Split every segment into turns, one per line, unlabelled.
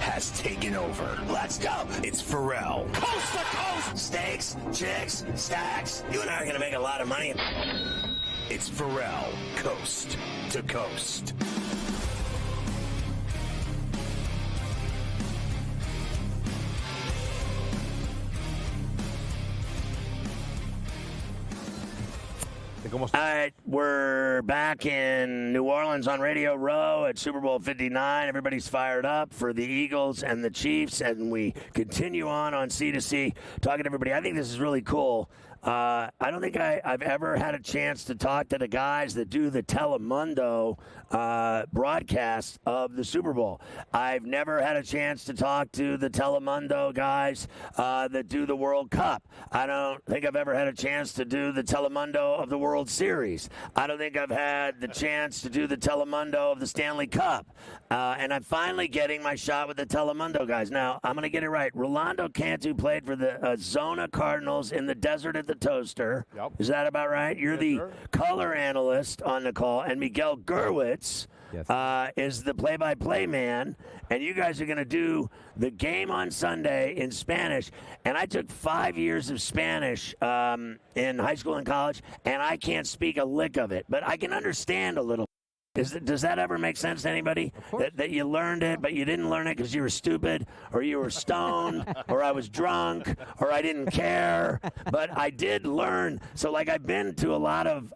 has taken over. Let's go. It's Ferrall. Coast to coast. Steaks, chicks, stacks. You and I are going to make a lot of money. It's Ferrall, coast to coast.
All right, we're back in New Orleans on Radio Row at Super Bowl 59. Everybody's fired up for the Eagles and the Chiefs, and we continue on C2C, talking to everybody. I think this is really cool. I don't think I've ever had a chance to talk to the guys that do the Telemundo broadcast of the Super Bowl. I've never had a chance to talk to the Telemundo guys that do the World Cup. I don't think I've ever had a chance to do the Telemundo of the World Series. I don't think I've had the chance to do the Telemundo of the Stanley Cup. And I'm finally getting my shot with the Telemundo guys. Now, I'm going to get it right. Rolando Cantu played for the Zona Cardinals in the desert at the Toaster. Yep. Is that about right? You're the color analyst on the call, and Miguel Gurwitz is the play-by-play man, and you guys are going to do the game on Sunday in Spanish. And I took 5 years of Spanish in high school and college, and I can't speak a lick of it, but I can understand a little. Does that ever make sense to anybody? That you learned it, but you didn't learn it because you were stupid, or you were stoned, or I was drunk, or I didn't care. But I did learn. So, like, I've been to a lot of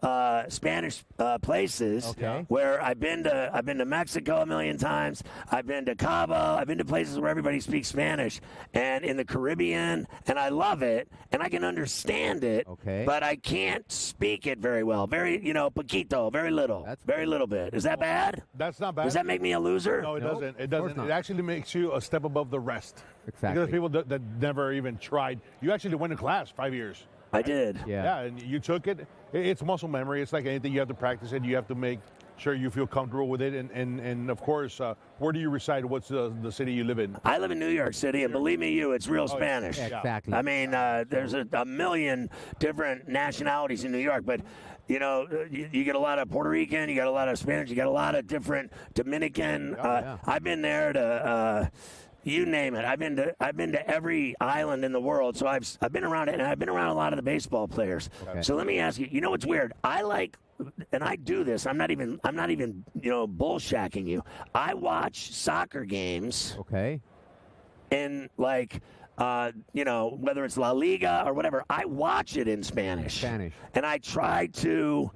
Spanish places where I've been to Mexico a million times. I've been to Cabo. I've been to places where everybody speaks Spanish, and in the Caribbean, and I love it, and I can understand it, but I can't speak it very well. Very, poquito, very little, very little bit. Is that bad?
That's not bad.
Does that make me a loser?
No, it doesn't. It doesn't. It actually makes you a step above the rest.
Exactly.
Because people that never even tried. You actually went to class 5 years.
I did.
Yeah, and you took it. It's muscle memory. It's like anything. You have to practice it. You have to make sure you feel comfortable with it. And of course, where do you reside? What's the city you live in?
I live in New York City, and believe me, it's real Spanish.
Yeah, exactly.
I mean, there's a million different nationalities in New York, but you get a lot of Puerto Rican, you got a lot of Spanish, you got a lot of different Dominican. I've been there to. You name it. I've been to every island in the world, so I've been around it, and I've been around a lot of the baseball players. So let me ask you. You know what's weird? I like, and I do this. I'm not even bullshacking you. I watch soccer games. And like. Whether it's La Liga or whatever, I watch it in Spanish. And I try to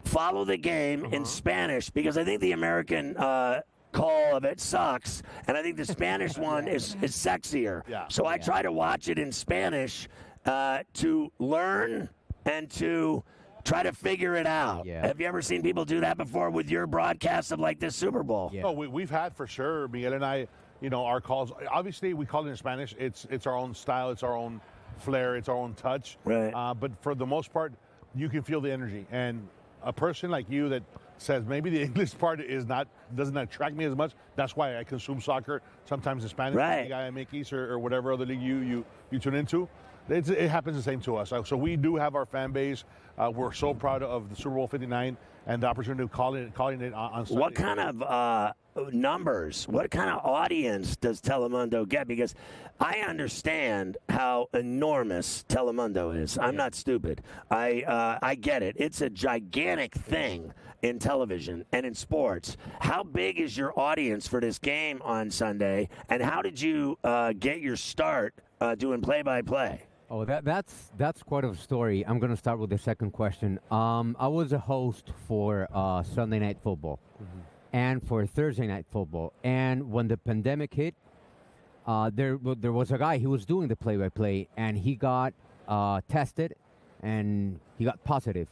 follow the game in Spanish because I think the American call of it sucks, and I think the Spanish one is sexier. So I try to watch it in Spanish to learn and to try to figure it out. Have you ever seen people do that before with your broadcast of like this Super Bowl?
Oh, we've had for sure, Miguel and I. Our calls, obviously we call it in Spanish. It's our own style, it's our own flair, it's our own touch.
Right.
But for the most part, you can feel the energy. And a person like you that says maybe the English part doesn't attract me as much, that's why I consume soccer, sometimes in Spanish,
right.
Liga MX or whatever other league you tune into. It happens the same to us. So we do have our fan base. We're so proud of the Super Bowl 59 and the opportunity of calling it on Sunday.
What kind of numbers, what kind of audience does Telemundo get? Because I understand how enormous Telemundo is. I'm not stupid. I get it. It's a gigantic thing in television and in sports. How big is your audience for this game on Sunday? And how did you get your start doing play-by-play?
Oh, that's quite a story. I'm going to start with the second question. I was a host for Sunday Night Football and for Thursday Night Football. And when the pandemic hit, there was a guy who was doing the play-by-play, and he got tested, and he got positive.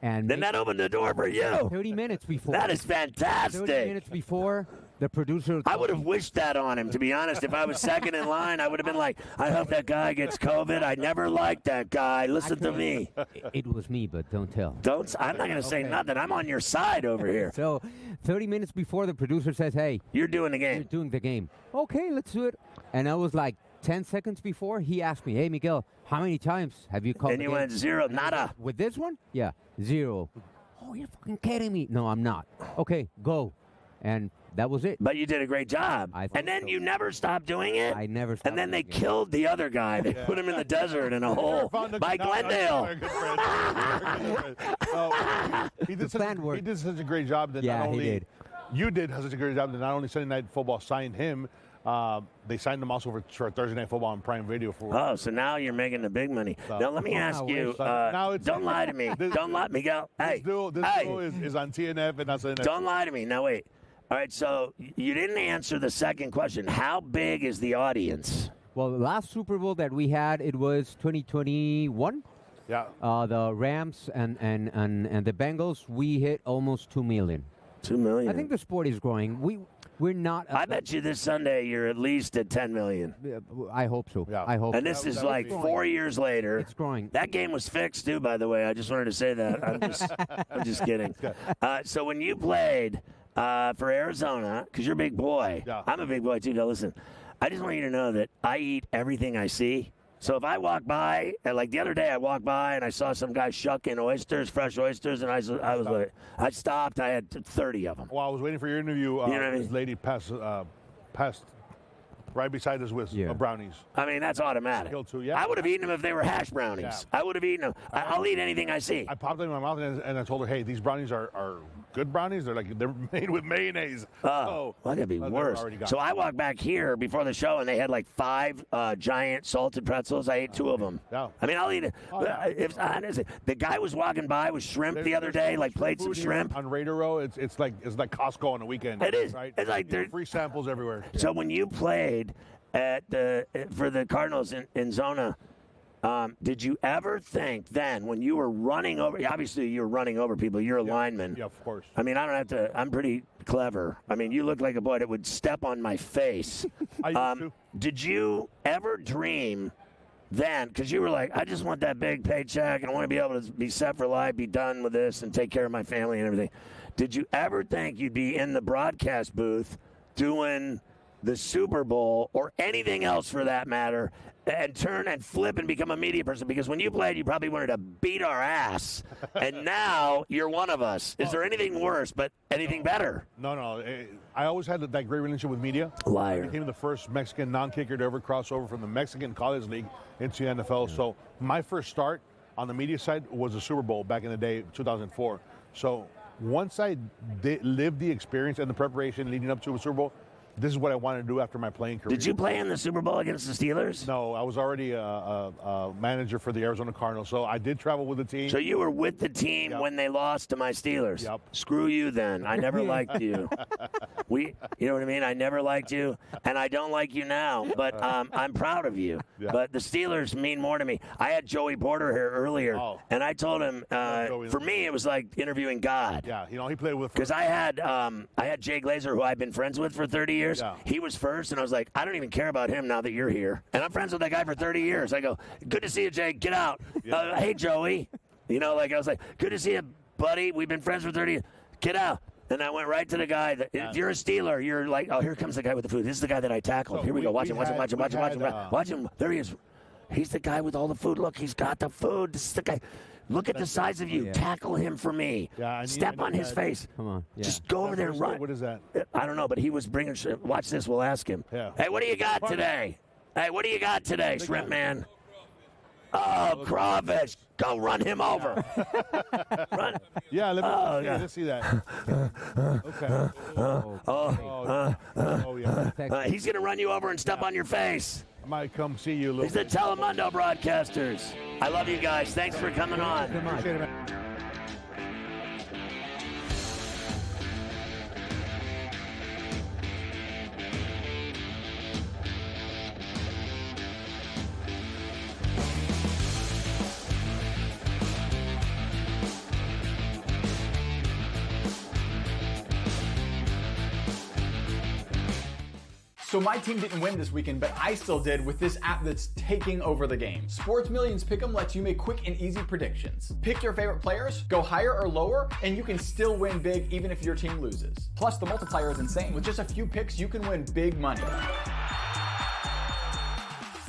And
then that opened the door for you.
30 minutes before.
That is fantastic.
30 minutes before, the producer...
I would have wished that on him, to be honest. If I was second in line, I would have been like, I hope that guy gets COVID. I never liked that guy. Listen to me.
It was me, but don't tell.
I'm not going to say nothing. I'm on your side over here.
So 30 minutes before, the producer says, hey.
You're doing the game.
You're doing the game. Okay, let's do it. And I was like, 10 seconds before, he asked me, hey, Miguel, how many times have you called?
And you went zero, nada.
With this one? Yeah, 0. Oh, you're fucking kidding me. No, I'm not. Okay, go. And That was it.
But you did a great job.
I think
And then
so.
you never stopped doing it?
I never stopped
And then they
doing it.
killed the other guy. They put him in the desert in a hole by Glendale.
He
The plan worked.
He did such a great job that
Yeah,
not
he
only
did.
you did such a great job that not only Sunday Night Football signed him, they signed him also for Thursday Night Football on Prime Video for.
Oh, so now you're making the big money. Now, let me ask you.
Now it's-
Don't lie to me. Don't lie, Miguel. Hey,
This duel is on TNF and not Sunday Night.
don't lie to me. Now, wait. All right, so you didn't answer the second question. How big is the audience?
Well, the last Super Bowl that we had, it was 2021.
Yeah.
The Rams and the Bengals, we hit almost 2 million.
2 million.
I think the sport is growing. We're not.
I bet you this Sunday you're at least at 10 million.
I hope so.
Yeah.
I hope.
And
so.
this is
that would
like
be-
4 years later.
It's growing.
That game was fixed too, by the way. I just wanted to say that. I'm just kidding. So when you played for Arizona, because you're a big boy,
Yeah.
I'm a big boy too. Now listen, I just want you to know that I eat everything I see. So if I walk by, and like the other day I walked by and I saw some guy shucking oysters, fresh oysters, and I was like, I stopped. I had 30 of them.
While I was waiting for your interview,
know what I mean?
this lady passed right beside us with brownies.
I mean, that's automatic.
Killed two, yeah.
I would have eaten them if they were hash brownies.
Yeah.
I would have eaten them. I'll eat anything I see.
I popped them in my mouth and I told her, "Hey, these brownies are good brownies. They're made with mayonnaise."
Oh, well, that could be
they were
worse.
already gone.
So I walked back here before the show, and they had like 5 giant salted pretzels. I ate 2 of them.
Yeah.
I mean, I'll eat it.
Oh, yeah.
If honestly, the guy was walking by with shrimp the other day, like plates of
Food here
shrimp.
on Raider Row. It's like Costco on the weekend.
It is.
Right?
It's like
You get
they're-
free samples everywhere.
So when you played for the Cardinals in Zona, did you ever think then when you were running over? Obviously, you're running over people. You're a lineman.
Yeah, of course.
I mean, I don't have to. I'm pretty clever. I mean, you look like a boy that would step on my face.
I used to.
Did you ever dream then? Because you were like, I just want that big paycheck, and I want to be able to be set for life, be done with this, and take care of my family and everything. Did you ever think you'd be in the broadcast booth doing the Super Bowl or anything else for that matter, and turn and flip and become a media person? Because when you played, you probably wanted to beat our ass, and now you're one of us. Is there anything worse, but anything better?
No. I always had that great relationship with media.
Liar.
I became the first Mexican non-kicker to ever cross over from the Mexican College League into the NFL. So my first start on the media side was the Super Bowl back in the day, 2004. So once I lived the experience and the preparation leading up to a Super Bowl, this is what I wanted to do after my playing career.
Did you play in the Super Bowl against the Steelers?
No, I was already a manager for the Arizona Cardinals, so I did travel with the team.
So you were with the team
Yep.
when they lost to my Steelers.
Yep.
Screw you then. I never liked you. You know what I mean? I never liked you, and I don't like you now, but I'm proud of you.
Yeah.
But the Steelers mean more to me. I had Joey Porter here earlier, and I told him,
Joey.
for me, it was like interviewing God.
Yeah, he played with.
Because I had Jay Glazer, who I've been friends with for 30 years.
Yeah.
He was first, and I was like, I don't even care about him now that you're here. And I'm friends with that guy for 30 years. I go, good to see you, Jay. Get out. Hey, Joey. You know, like I was like, good to see you, buddy. We've been friends for 30 years. Get out. And I went right to the guy. If you're a Steeler, you're like, oh, here comes the guy with the food. This is the guy that I tackled.
So
here we go. Watch him.
had,
Watch him. There he is. He's the guy with all the food. Look, he's got the food. This is the guy. Look at the size of you.
Yeah.
Tackle him for me.
Yeah,
Step on his face.
Come on. Yeah.
Just go over there and run.
What is that?
I don't know, but he was bringing. Watch this. We'll ask him.
Yeah.
Hey, what do you got today? Hey, what do you got today, Shrimp Man? Oh, crawfish. Go run him over. Run.
Yeah, let's see that. Okay. Oh yeah.
He's going to run you over and step on your face.
I might come see you, Luka.
He's the Telemundo broadcasters. I love you guys. Thanks for coming on.
Appreciate it, man.
So my team didn't win this weekend, but I still did with this app that's taking over the game. Sports Millions Pick'em lets you make quick and easy predictions. Pick your favorite players, go higher or lower, and you can still win big even if your team loses. Plus, the multiplier is insane. With just a few picks, you can win big money.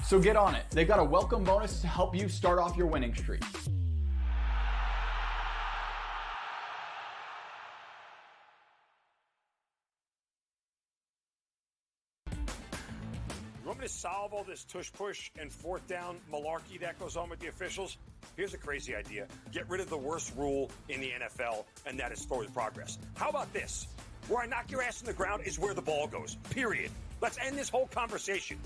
So get on it. They've got a welcome bonus to help you start off your winning streak.
Want me to solve all this tush-push and fourth down malarkey that goes on with the officials? Here's a crazy idea. Get rid of the worst rule in the NFL, and that is forward progress. How about this? Where I knock your ass in the ground is where the ball goes, period. Let's end this whole conversation.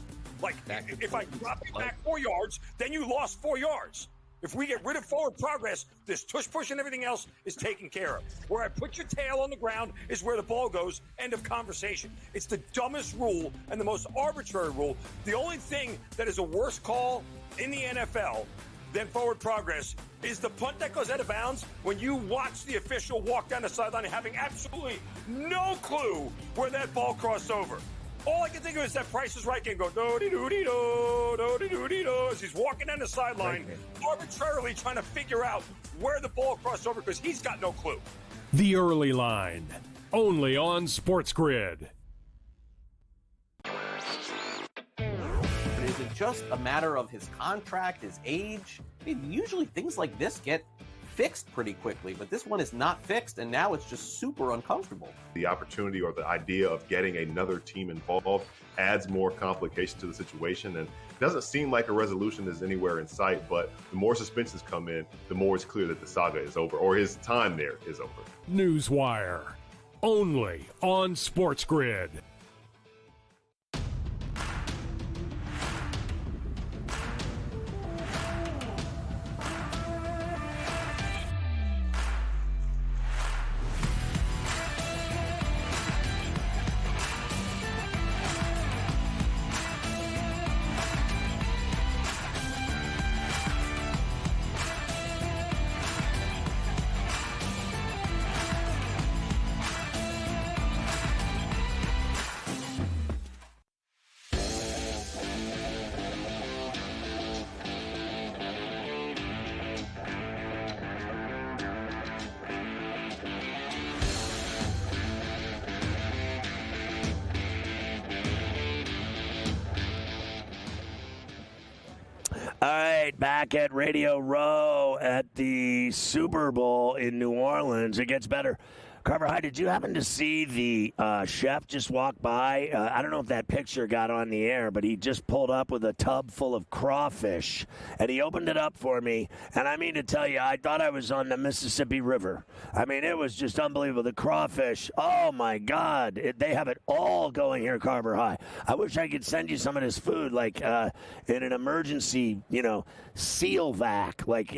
Like, if I drop you back 4 yards, then you lost 4 yards. If we get rid of forward progress, this tush-push and everything else is taken care of. Where I put your tail on the ground is where the ball goes, end of conversation. It's the dumbest rule and the most arbitrary rule. The only thing that is a worse call in the NFL than forward progress is the punt that goes out of bounds when you watch the official walk down the sideline having absolutely no clue where that ball crossed over. All I can think of is that Price is Right game go do-de-do-de-do, do-de-do-de-do, as he's walking down the sideline, arbitrarily trying to figure out where the ball crossed over because he's got no clue.
The Early Line, only on SportsGrid.
Is it just a matter of his contract, his age? I mean, usually things like this get fixed pretty quickly, but this one is not fixed, and now it's just super uncomfortable.
The opportunity or the idea of getting another team involved adds more complication to the situation, and it doesn't seem like a resolution is anywhere in sight, but the more suspensions come in, the more it's clear that the saga is over, or his time there is over.
Newswire, only on SportsGrid.
All right, back at Radio Row at the Super Bowl in New Orleans. It gets better. Carver High, did you happen to see the chef just walk by? I don't know if that picture got on the air, but he just pulled up with a tub full of crawfish, and he opened it up for me. And I mean to tell you, I thought I was on the Mississippi River. I mean, it was just unbelievable. The crawfish, oh, my God. They have it all going here, Carver High. I wish I could send you some of this food, like in an emergency, seal vac. Like,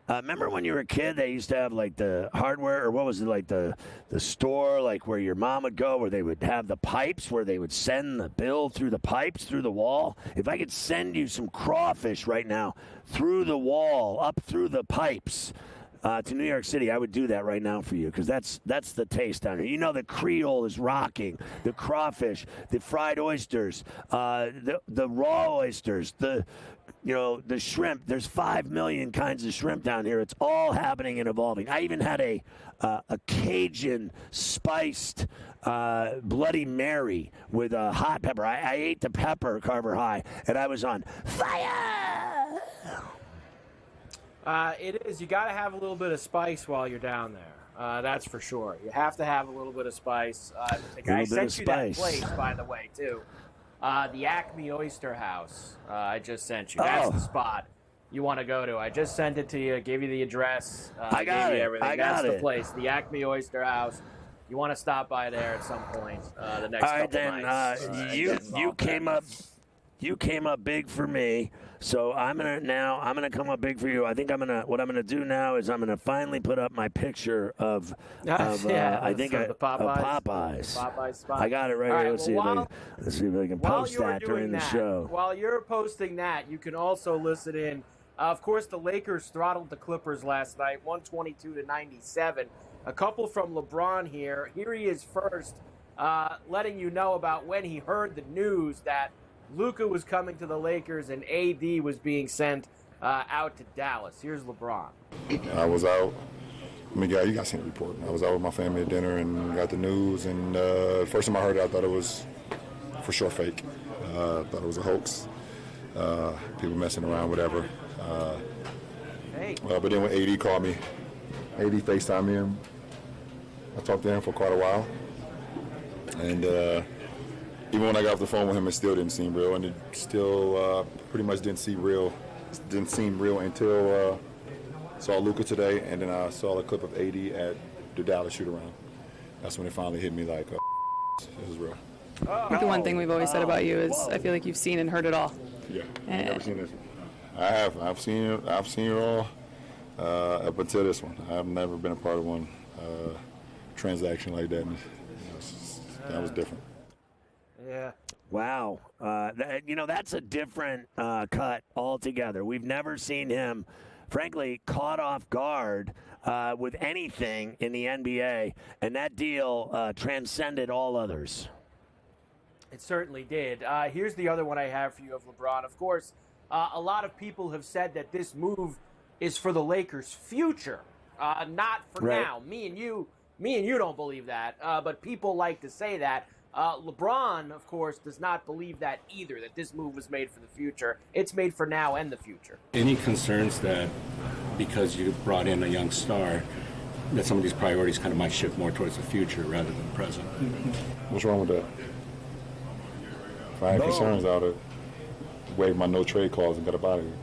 remember when you were a kid, they used to have, like, the hardware, or what was it, like the store, like, where your mom would go, where they would have the pipes, where they would send the bill through the pipes, through the wall? If I could send you some crawfish right now through the wall, up through the pipes to New York City, I would do that right now for you, because that's the taste down here. The Creole is rocking, the crawfish, the fried oysters, the raw oysters, the shrimp. There's 5 million kinds of shrimp down here. It's all happening and evolving. I even had a Cajun spiced Bloody Mary with a hot pepper. I ate the pepper, Carver High, and I was on fire.
It is. You got to have a little bit of spice while you're down there. That's for sure. You have to have a little bit of spice. I sent you that place, by the way, too. The Acme Oyster House. I just sent you. That's the spot you want to go to. I just sent it to you. Gave you the address.
I got it.
Everything.
I got
That's the place. The Acme Oyster House. You want to stop by there at some point the next couple nights.
You came up big for me, so I'm gonna come up big for you. I think what I'm gonna do now is I'm gonna finally put up my picture of
the Popeyes.
Popeyes spot. I got it right here. Let's see if I can post that during the show.
While you're posting that, you can also listen in. Of course, the Lakers throttled the Clippers last night, 122-97. A couple from LeBron here. Here he is first, letting you know about when he heard the news that Luka was coming to the Lakers and AD was being sent out to Dallas. Here's LeBron.
I was out. You got seen the report. I was out with my family at dinner and got the news. And first time I heard it, I thought it was for sure fake. I thought it was a hoax. People messing around, whatever. But then when AD called me, AD FaceTimed me, and I talked to him for quite a while. And even when I got off the phone with him, it still didn't seem real, and it still pretty much didn't seem real until saw Luka today, and then I saw a clip of AD at the Dallas shoot-around. That's when it finally hit me like, this is real.
The one thing we've always said about you is I feel like you've seen and heard it all.
Yeah, I've never seen this. I have. I've seen it all up until this one. I've never been a part of one transaction like that. And, that was different.
Yeah.
Wow. That's a different cut altogether. We've never seen him, frankly, caught off guard with anything in the NBA, and that deal transcended all others.
It certainly did. Here's the other one I have for you of LeBron. Of course, a lot of people have said that this move is for the Lakers' future, not for now. Me and you don't believe that, but people like to say that. LeBron, of course, does not believe that either, that this move was made for the future. It's made for now and the future.
Any concerns that because you brought in a young star, that some of these priorities kind of might shift more towards the future rather than the present?
What's wrong with that? If I had concerns, I would have waived my no trade clause and got up out of here.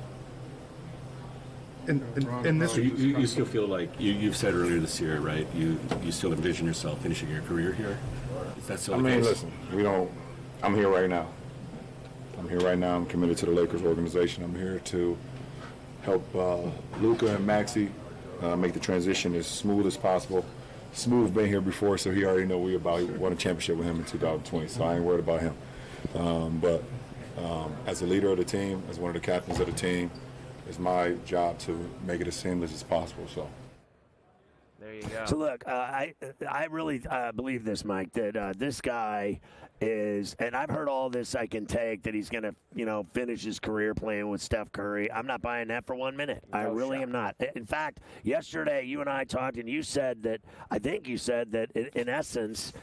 And this, you still feel like you've said earlier this year, right? You still envision yourself finishing your career here. Is that still the case?
Listen, I'm here right now. I'm committed to the Lakers organization. I'm here to help Luka and Maxey make the transition as smooth as possible. Smooth been here before, so he already know we won a championship with him in 2020, so I ain't worried about him. But as a leader of the team, as one of the captains of the team, it's my job to make it as seamless as possible. So
there you go.
So look, I really believe this, Mike, that this guy is, and I've heard all this I can take, that he's going to, finish his career playing with Steph Curry. I'm not buying that for 1 minute. I really am not. In fact, yesterday you and I talked, and you said that, I think you said that in essence,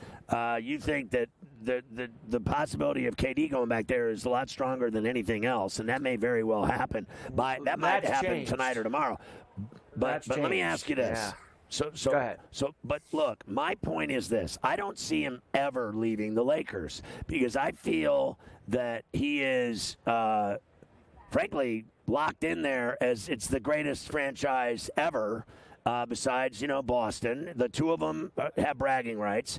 you think that the possibility of KD going back there is a lot stronger than anything else, and that may very well happen. That might happen tonight or tomorrow. But let me ask you this.
Yeah. Go ahead.
But look, my point is this. I don't see him ever leaving the Lakers because I feel that he is, frankly, locked in there as it's the greatest franchise ever. Besides, Boston, the two of them have bragging rights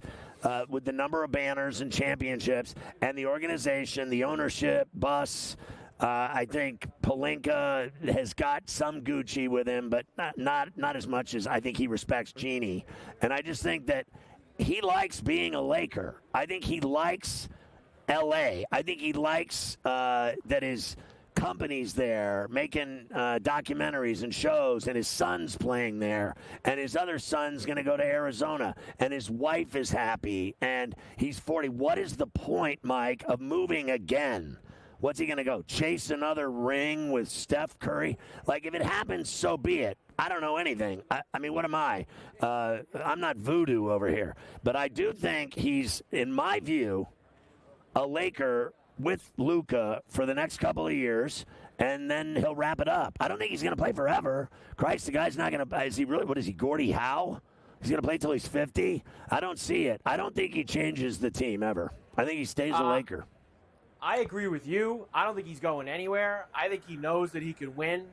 with the number of banners and championships, and the organization, the ownership, Bus. I think Pelinka has got some Gucci with him, but not as much as I think he respects Genie. And I just think that he likes being a Laker. I think he likes L.A. I think he likes that his companies there making documentaries and shows, and his son's playing there, and his other son's going to go to Arizona, and his wife is happy, and he's 40. What is the point, Mike, of moving again? What's he going to go chase another ring with Steph Curry? Like, if it happens, so be it. I don't know anything. I mean, what am I? I'm not voodoo over here. But I do think he's, in my view, a Laker with Luka for the next couple of years, and then he'll wrap it up. I don't think he's going to play forever. Christ, the guy's not going to – is he really – what is he, Gordie Howe? He's going to play till he's 50? I don't see it. I don't think he changes the team ever. I think he stays a Laker.
I agree with you. I don't think he's going anywhere. I think he knows that he can win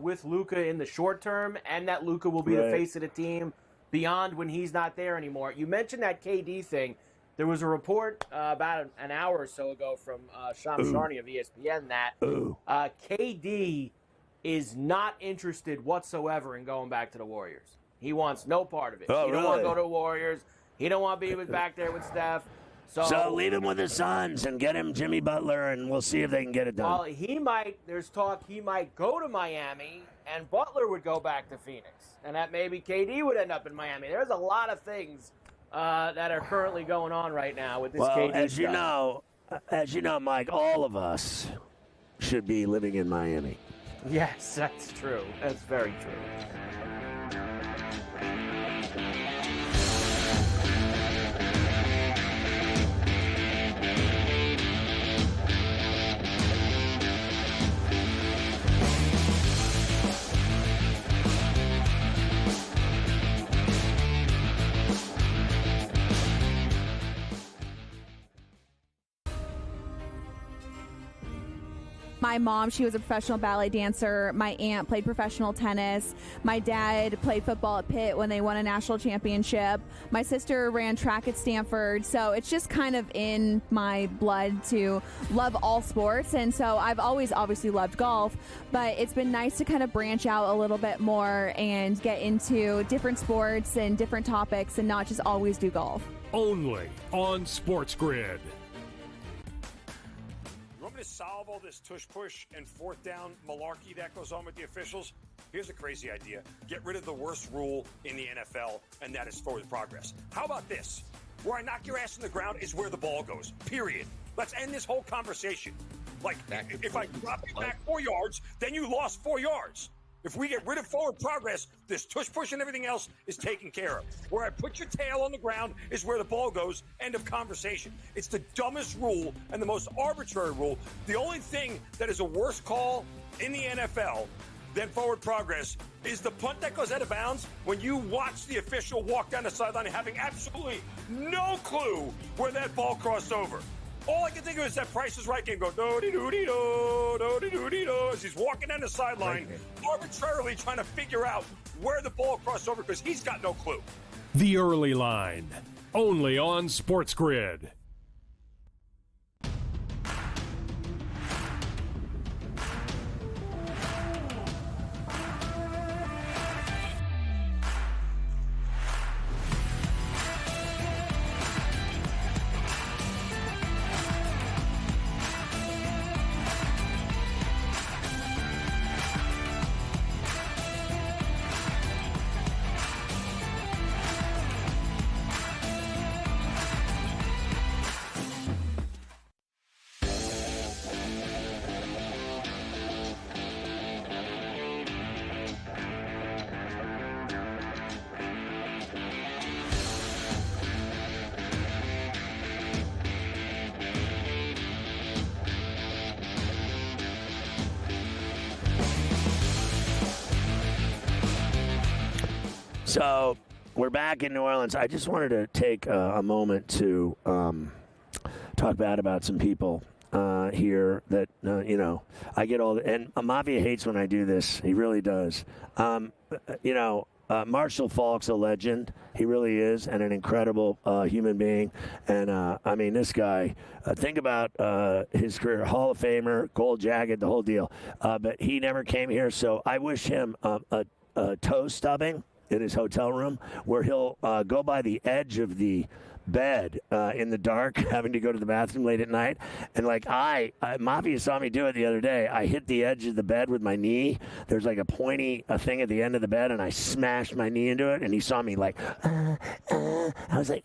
with Luka in the short term, and that Luka will be the face of the team beyond when he's not there anymore. You mentioned that KD thing. There was a report about an hour or so ago from Shams Charania of ESPN that KD is not interested whatsoever in going back to the Warriors. He wants no part of it. He don't want to go to the Warriors. He don't want to be back there with Steph.
So leave him with his sons and get him Jimmy Butler, and we'll see if they can get it done.
Well, there's talk he might go to Miami, and Butler would go back to Phoenix, and that maybe KD would end up in Miami. There's a lot of things that are currently going on right now with this KD stuff.
As you know, Mike, all of us should be living in Miami.
Yes, that's true. That's very true.
My mom, she was a professional ballet dancer. My aunt played professional tennis. My dad played football at Pitt when they won a national championship. My sister ran track at Stanford. So it's just kind of in my blood to love all sports. And so I've always obviously loved golf, but it's been nice to kind of branch out a little bit more and get into different sports and different topics and not just always do golf.
Only on SportsGrid.
You want me to solve all this tush-push and fourth down malarkey that goes on with the officials? Here's a crazy idea. Get rid of the worst rule in the NFL, and that is forward progress. How about this? Where I knock your ass in the ground is where the ball goes, period. Let's end this whole conversation. Like, if I drop you back 4 yards, then you lost 4 yards. If we get rid of forward progress, this tush-push and everything else is taken care of. Where I put your tail on the ground is where the ball goes. End of conversation. It's the dumbest rule and the most arbitrary rule. The only thing that is a worse call in the NFL than forward progress is the punt that goes out of bounds when you watch the official walk down the sideline having absolutely no clue where that ball crossed over. All I can think of is that Price is Right game go do-de-do-de-do, do-de-do-de-do, as he's walking down the sideline, arbitrarily trying to figure out where the ball crossed over because he's got no clue.
The Early Line, only on SportsGrid.
So we're back in New Orleans. I just wanted to take a moment to talk bad about some people here that, I get all and Mafia hates when I do this. He really does. Marshall Faulk's a legend. He really is, and an incredible human being. And, this guy, think about his career, Hall of Famer, gold jacket, the whole deal. But he never came here, so I wish him a toe stubbing in his hotel room where he'll go by the edge of the bed in the dark, having to go to the bathroom late at night. And Mafia saw me do it the other day. I hit the edge of the bed with my knee. There's like a pointy thing at the end of the bed, and I smashed my knee into it. And he saw me like, I was like,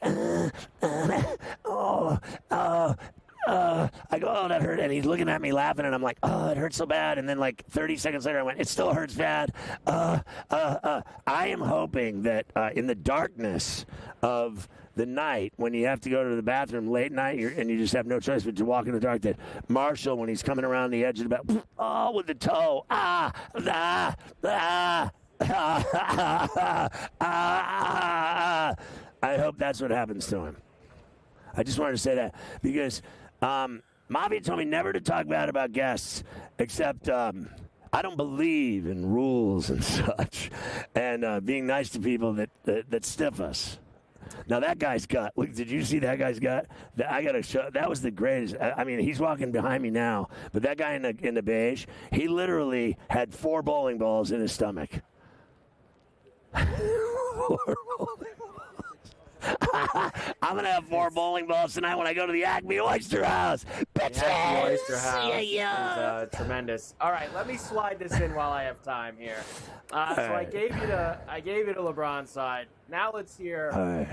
I go, oh, that hurt. And he's looking at me laughing, and I'm like, oh, it hurts so bad. And then like 30 seconds later, I went, it still hurts bad. I am hoping that in the darkness of the night, when you have to go to the bathroom late night and you just have no choice but to walk in the dark, that Marshall, when he's coming around the edge of the bed, with the toe, I hope that's what happens to him. I just wanted to say that because Mafia told me never to talk bad about guests, except I don't believe in rules and such, and being nice to people that stiff us. Now that guy's gut. Look, did you see that guy's gut? I got to show. That was the greatest. He's walking behind me now, but that guy in the beige, he literally had 4 bowling balls in his stomach. 4 bowling I'm going to have 4 bowling balls tonight when I go to the Acme Oyster House. Bitches!
The Acme Oyster House
yeah.
is tremendous. All right, let me slide this in while I have time here. I gave you the LeBron side. Now let's hear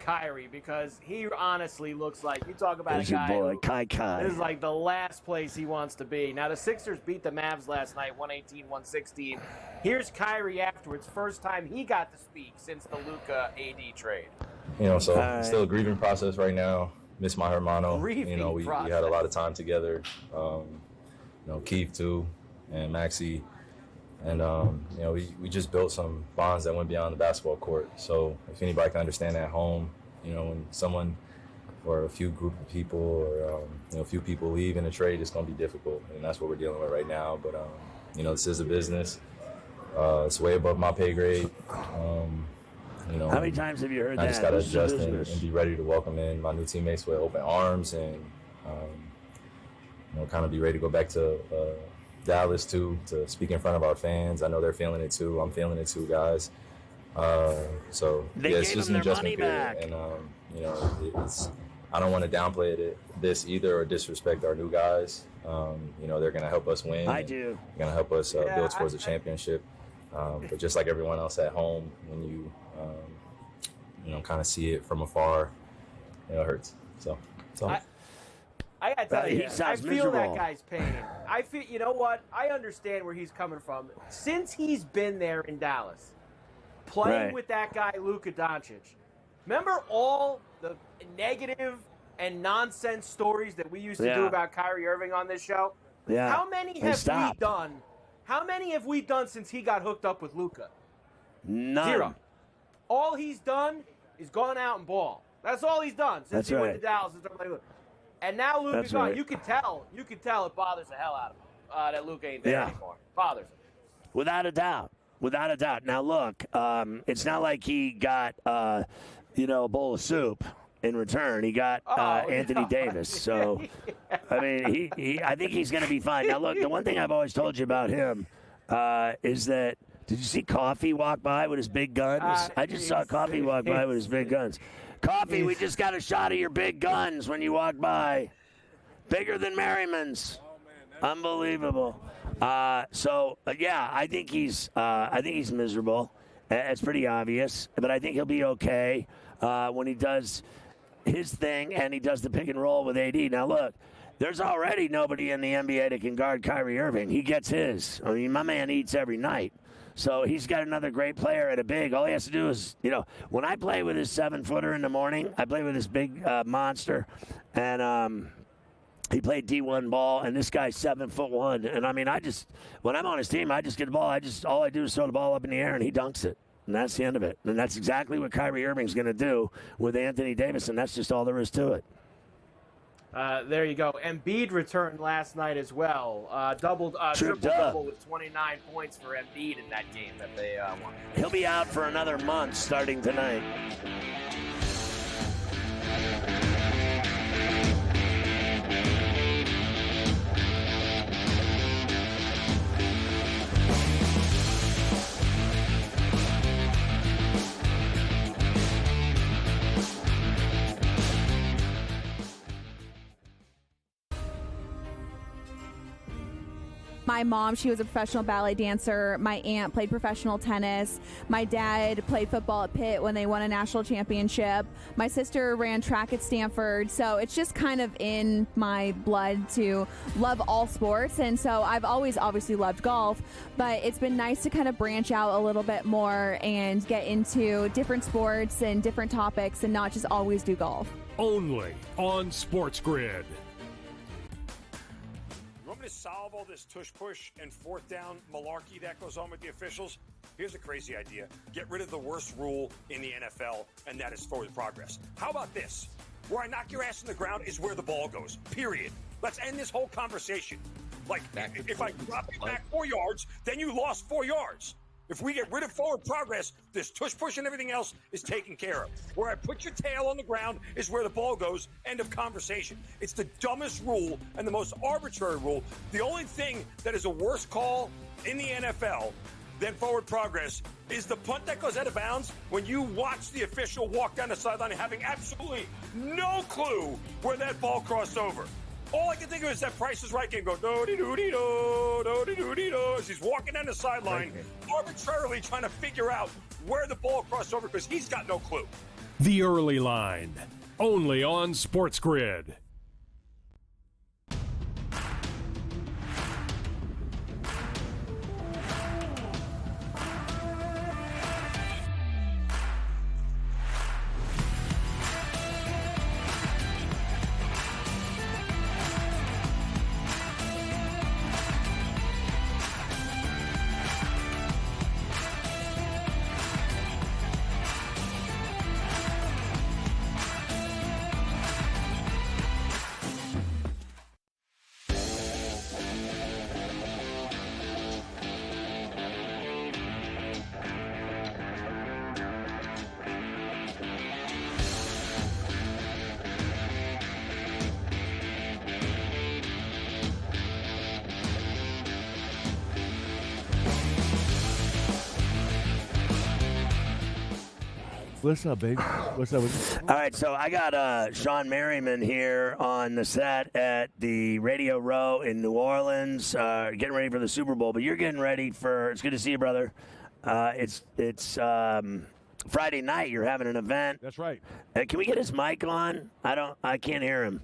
Kyrie, because he honestly looks like, you talk about
There's
a guy
your boy, Kai.
This is like the last place he wants to be. Now the Sixers beat the Mavs last night, 118-116. Here's Kyrie afterwards. First time he got to speak since the Luka AD trade.
Still a grieving process right now. Miss my hermano. We had a lot of time together. Keith too, and Maxie. And, we just built some bonds that went beyond the basketball court. So if anybody can understand at home, when someone or a few group of people or a few people leave in a trade, it's going to be difficult, and that's what we're dealing with right now. But this is a business. It's way above my pay grade.
How many times have you heard that?
I just got to adjust and be ready to welcome in my new teammates with open arms and kind of be ready to go back to Dallas too, to speak in front of our fans. I know they're feeling it too. I'm feeling it too, guys. It's just an adjustment period, and it's. I don't want to downplay this either or disrespect our new guys. They're going to help us win.
I do.
They're going to help us build towards a championship. But just like everyone else at home, when you kind of see it from afar, it hurts. So.
I gotta tell you, I feel that
miserable.
guy's pain. I feel, you know what? I understand where he's coming from. Since he's been there in Dallas, playing with that guy, Luka Doncic, remember all the negative and nonsense stories that we used to do about Kyrie Irving on this show?
Yeah.
How many have we done? How many have we done since he got hooked up with Luka?
None.
0. All he's done is gone out and ball. That's all he's done since he went to Dallas and started playing with Luka. And now Luka's gone. Right. You can tell it bothers the hell out of him that Luka ain't there anymore. Bothers him.
Without a doubt. Without a doubt. Now, look, it's not like he got, a bowl of soup in return. He got Anthony Davis. So, I mean, I think he's going to be fine. Now, look, the one thing I've always told you about him is that, did you see Coffee walk by with his big guns? I just saw Coffee walk by with his big guns. Coffee, we just got a shot of your big guns when you walk by. Bigger than Merriman's. Unbelievable. I think he's miserable. It's pretty obvious, but I think he'll be okay when he does his thing and he does the pick and roll with AD. Now, look, there's already nobody in the NBA that can guard Kyrie Irving. He gets his. I mean, my man eats every night. So he's got another great player at a big. All he has to do is, when I play with his 7-footer in the morning, I play with this big monster, and he played D1 ball, and this guy's 7'1", and I mean, when I'm on his team, I just get the ball. All I do is throw the ball up in the air, and he dunks it, and that's the end of it. And that's exactly what Kyrie Irving's going to do with Anthony Davis, and that's just all there is to it.
There you go. Embiid returned last night as well. Triple-double with 29 points for Embiid in that game that they won.
He'll be out for another month starting tonight.
My mom, she was a professional ballet dancer. My aunt played professional tennis. My dad played football at Pitt when they won a national championship. My sister ran track at Stanford. So it's just kind of in my blood to love all sports. And so I've always obviously loved golf, but it's been nice to kind of branch out a little bit more and get into different sports and different topics and not just always do golf.
Only on SportsGrid.
To solve all this tush-push and fourth down malarkey that goes on with the officials, here's a crazy idea. Get rid of the worst rule in the NFL, and that is forward progress. How about this? Where I knock your ass in the ground is where the ball goes, period. Let's end this whole conversation. Like, if I drop you back 4 yards, then you lost 4 yards. If we get rid of forward progress, this tush-push and everything else is taken care of. Where I put your tail on the ground is where the ball goes. End of conversation. It's the dumbest rule and the most arbitrary rule. The only thing that is a worse call in the NFL than forward progress is the punt that goes out of bounds when you watch the official walk down the sideline having absolutely no clue where that ball crossed over. All I can think of is that Price is Right game go do-de-do-de-do, do-de-do-de-do, as he's walking down the sideline, arbitrarily trying to figure out where the ball crossed over because he's got no clue.
The Early Line, only on SportsGrid.
What's up, baby? What's up with you?
All right, so I got Sean Merriman here on the set at the Radio Row in New Orleans, getting ready for the Super Bowl. But you're getting ready for. It's good to see you, brother. It's Friday night. You're having an event.
That's right.
Can we get his mic on? I can't hear him.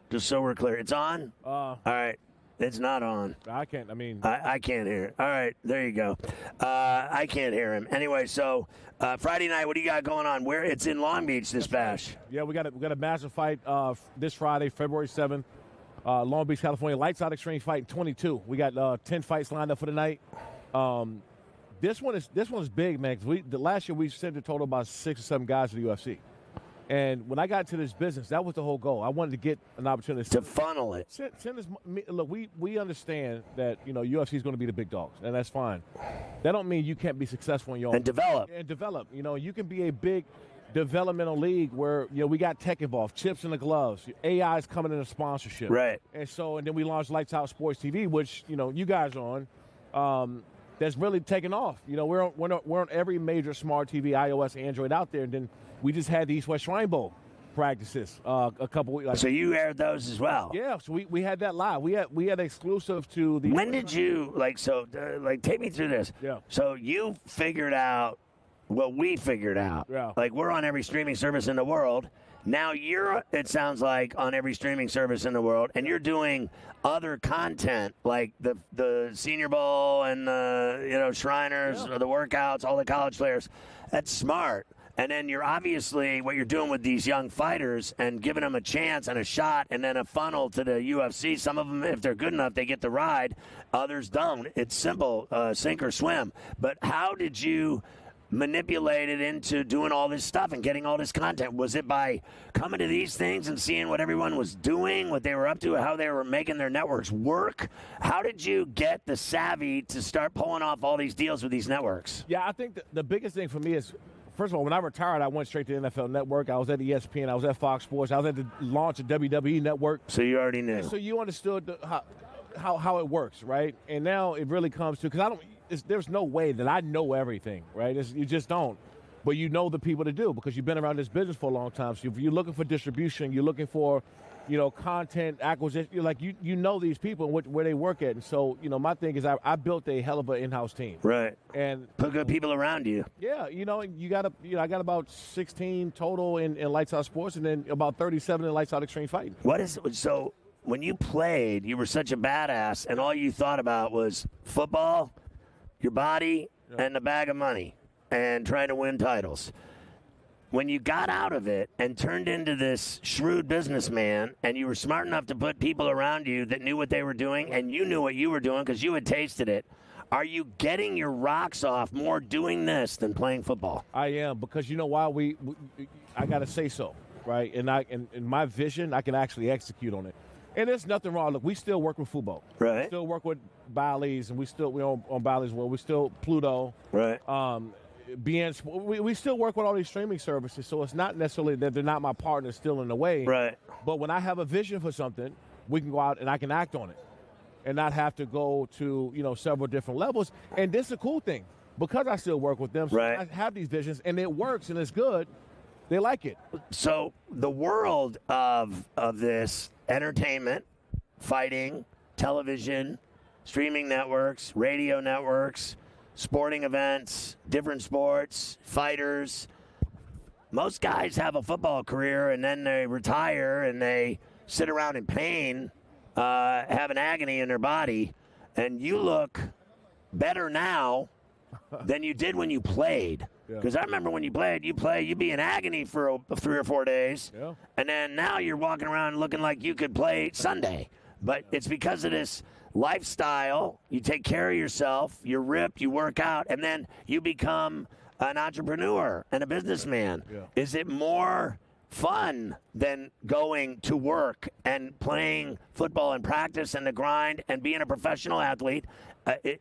Just so we're clear, it's on. All right. It's not on.
I can't.
I can't hear it. All right, there you go. I can't hear him. Anyway, so Friday night, what do you got going on? Where it's in Long Beach this bash?
Yeah, we got a massive fight this Friday, February 7th, Long Beach, California. Lights Out Extreme Fight 22. We got 10 fights lined up for the night. This one is big, man. Cause the last year we sent a total about 6 or 7 guys to the UFC. And when I got into this business, that was the whole goal. I wanted to get an opportunity
to funnel it.
Send this. Look, we understand that UFC is going to be the big dogs, and that's fine. That don't mean you can't be successful in your own
and develop.
You can be a big developmental league where we got tech involved, chips in the gloves, AI is coming in a sponsorship,
right?
And then we launched Lights Out Sports TV, which you guys are on. That's really taken off. We're on every major smart TV, iOS, Android out there, and then we just had the East West Shrine Bowl practices a couple weeks.
So you aired those as well?
Yeah. So we had that live. We had exclusive to the.
When did you take me through this?
Yeah.
So you figured out what we figured out.
Yeah.
Like we're on every streaming service in the world. Now you're, it sounds like, on every streaming service in the world, and you're doing other content like the Senior Bowl and the Shriners, or the workouts, all the college players. That's smart. And then you're obviously what you're doing with these young fighters and giving them a chance and a shot and then a funnel to the UFC. Some of them, if they're good enough, they get the ride. Others don't. It's simple, sink or swim. But how did you manipulate it into doing all this stuff and getting all this content? Was it by coming to these things and seeing what everyone was doing, what they were up to, how they were making their networks work? How did you get the savvy to start pulling off all these deals with these networks?
Yeah, I think the biggest thing for me is, first of all, when I retired, I went straight to the NFL Network. I was at ESPN. I was at Fox Sports. I was at the launch of WWE Network.
So you already knew.
So you understood how it works, right? And now it really comes to, because there's no way that I know everything, right? You just don't. But you know the people to do because you've been around this business for a long time. So if you're looking for distribution, you're looking for, content acquisition, you know these people and where they work at. And so, my thing is I built a hell of an in-house team.
Right.
And
put good people around you.
Yeah, I got about 16 total in Lights Out Sports and then about 37 in Lights Out Extreme Fighting.
So when you played, you were such a badass and all you thought about was football, your body, and the bag of money and trying to win titles. When you got out of it and turned into this shrewd businessman and you were smart enough to put people around you that knew what they were doing and you knew what you were doing because you had tasted it, are you getting your rocks off more doing this than playing football?
I am, because you know why I got to say so, right? And in my vision, I can actually execute on it. And there's nothing wrong. Look, we still work with Fubo.
Right.
We still work with Bally's, and we're on Bally's World. We still Pluto.
Right.
We still work with all these streaming services, so it's not necessarily that they're not my partners still in the way.
Right.
But when I have a vision for something, we can go out and I can act on it and not have to go to, several different levels. And this is a cool thing because I still work with them. So
right.
I have these visions and it works and it's good. They like it.
So the world of this entertainment, fighting, television, streaming networks, radio networks, sporting events, different sports, fighters. Most guys have a football career and then they retire and they sit around in pain, have an agony in their body, and you look better now than you did when you played. Because I remember when you played, you'd be in agony for 3 or 4 days, and then now you're walking around looking like you could play Sunday. But it's because of this lifestyle. You take care of yourself, you're ripped, you work out, and then you become an entrepreneur and a businessman. Is it more fun than going to work and playing football and practice and the grind and being a professional athlete?